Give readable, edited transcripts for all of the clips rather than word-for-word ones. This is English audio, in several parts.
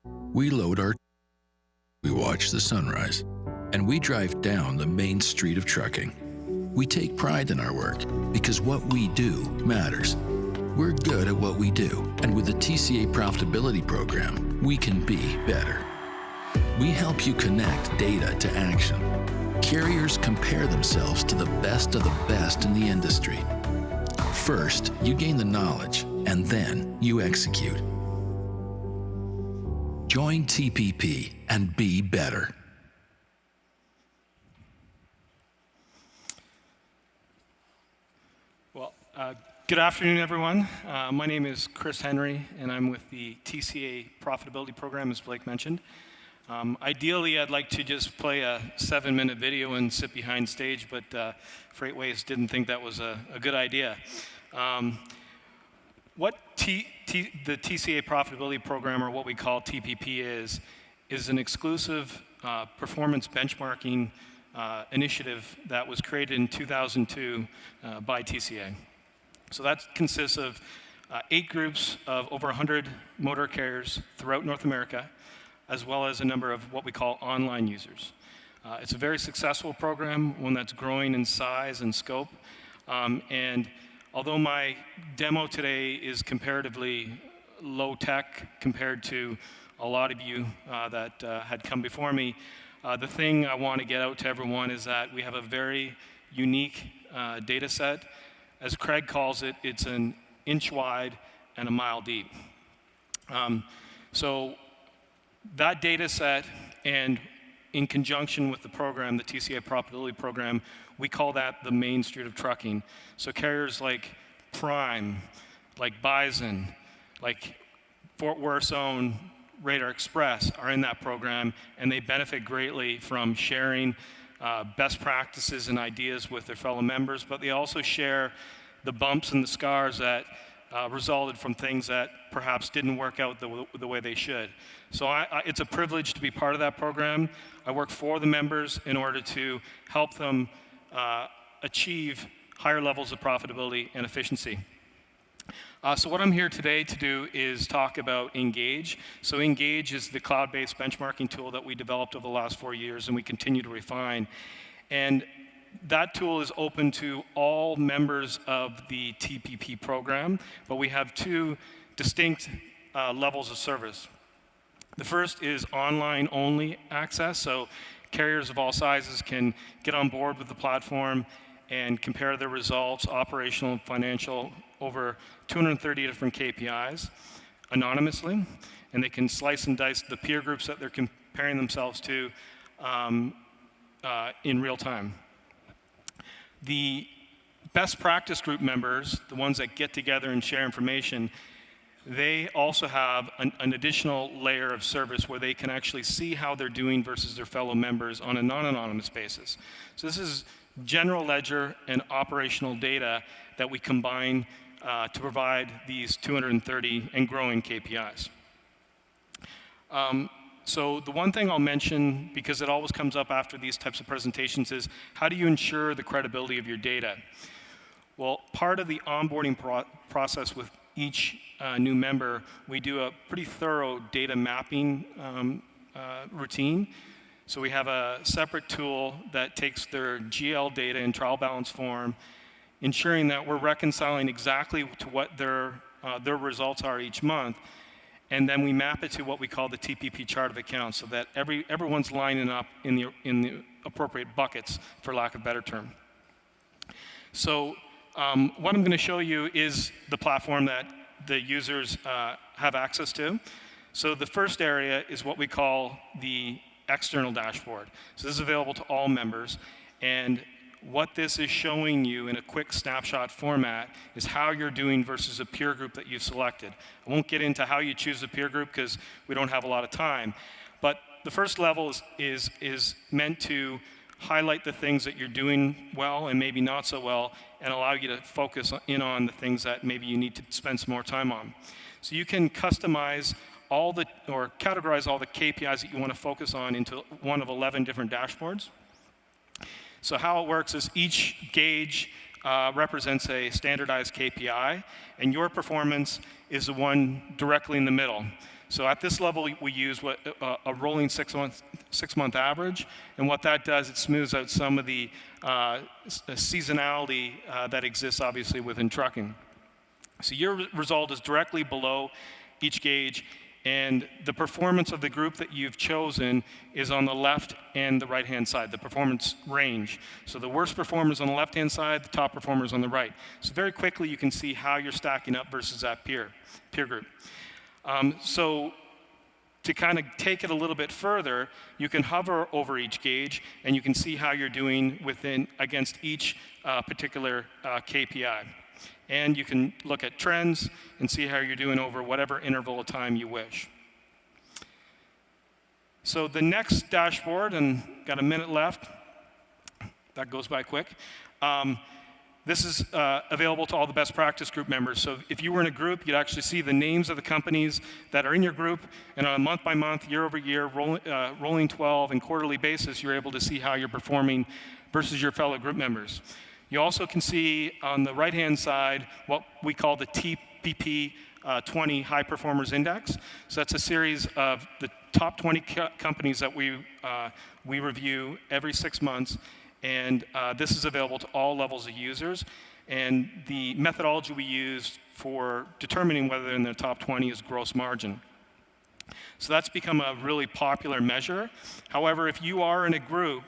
We load our, we watch the sunrise, and we drive down the main street of trucking. We take pride in our work because what we do matters. We're good at what we do, and with the Tca Profitability Program, we can be better. We help you connect data to action. Carriers compare themselves to the best of the best in the industry. First, you gain the knowledge, and then you execute. Join TPP and be better. Well, good afternoon, everyone. My name is Chris Henry, and I'm with the Tca Profitability Program, as Blake mentioned. Ideally, I'd like to just play a 7-minute video and sit behind stage, but FreightWaves didn't think that was a good idea. What the Tca Profitability Program, or what we call TPP, is an exclusive performance benchmarking initiative that was created in 2002 by Tca. So that consists of 8 groups of over 100 motor carriers throughout North America, as well as a number of what we call online users. It's a very successful program, one that's growing in size and scope. And although my demo today is comparatively low tech compared to a lot of you that had come before me, the thing I want to get out to everyone is that we have a very unique data set. As Craig calls it, it's an inch wide and a mile deep. So that data set, and in conjunction with the program, the Tca Profitability Program, we call that the main street of trucking. So carriers like Prime, like Bison, like Fort Worth's own Radar Express are in that program, and they benefit greatly from sharing best practices and ideas with their fellow members, but they also share the bumps and the scars that resulted from things that perhaps didn't work out the way they should. So it's a privilege to be part of that program. I work for the members in order to help them achieve higher levels of profitability and efficiency. So what I'm here today to do is talk about Engage. So Engage is the cloud-based benchmarking tool that we developed over the last 4 years, and we continue to refine. And that tool is open to all members of the TPP program, but we have 2 distinct levels of service. The first is online-only access, so carriers of all sizes can get on board with the platform and compare their results, operational and financial, over 230 different KPIs anonymously, and they can slice and dice the peer groups that they're comparing themselves to in real time. The best practice group members, the ones that get together and share information, they also have an additional layer of service where they can actually see how they're doing versus their fellow members on a non-anonymous basis. So this is general ledger and operational data that we combine to provide these 230 and growing KPIs. So the one thing I'll mention, because it always comes up after these types of presentations, is how do you ensure the credibility of your data? Well, part of the onboarding process with each new member, we do a pretty thorough data mapping routine. So we have a separate tool that takes their GL data in trial balance form, ensuring that we're reconciling exactly to what their results are each month. And then we map it to what we call the TPP chart of accounts, so that everyone's lining up in the appropriate buckets, for lack of a better term. So what I'm going to show you is the platform that the users have access to. So the first area is what we call the external dashboard. So this is available to all members, and what this is showing you in a quick snapshot format is how you're doing versus a peer group that you've selected. I won't get into how you choose a peer group because we don't have a lot of time, but the first level is meant to highlight the things that you're doing well and maybe not so well, and allow you to focus in on the things that maybe you need to spend some more time on. So you can customize or categorize all the KPIs that you want to focus on into one of 11 different dashboards. So how it works is each gauge represents a standardized KPI, and your performance is the one directly in the middle. So at this level, we use a rolling six-month average, and what that does, it smooths out some of the seasonality that exists obviously within trucking. So your result is directly below each gauge, and the performance of the group that you've chosen is on the left and the right-hand side, the performance range. So the worst performers on the left-hand side, the top performers on the right. So very quickly you can see how you're stacking up versus that peer group. So to kind of take it a little bit further, you can hover over each gauge and you can see how you're doing against each particular KPI. And you can look at trends and see how you're doing over whatever interval of time you wish. So the next dashboard, and got a minute left, that goes by quick. This is available to all the best practice group members. So if you were in a group, you'd actually see the names of the companies that are in your group, and on a month-by-month, year-over-year, rolling 12 and quarterly basis, you're able to see how you're performing versus your fellow group members. You also can see on the right-hand side what we call the TPP 20 High Performers Index. So that's a series of the top 20 companies that we review every 6 months, and this is available to all levels of users. And the methodology we use for determining whether they're in the top 20 is gross margin. So that's become a really popular measure. However, if you are in a group,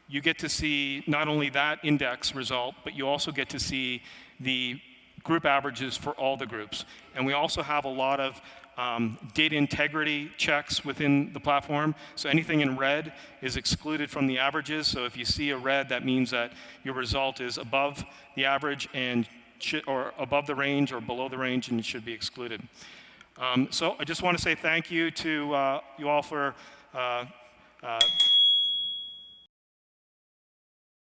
you get to see not only that index result, but you also get to see the group averages for all the groups. And we also have a lot of data integrity checks within the platform. So anything in red is excluded from the averages. So if you see a red, that means that your result is above the average or above the range or below the range, and it should be excluded. So I just want to say thank you to you all for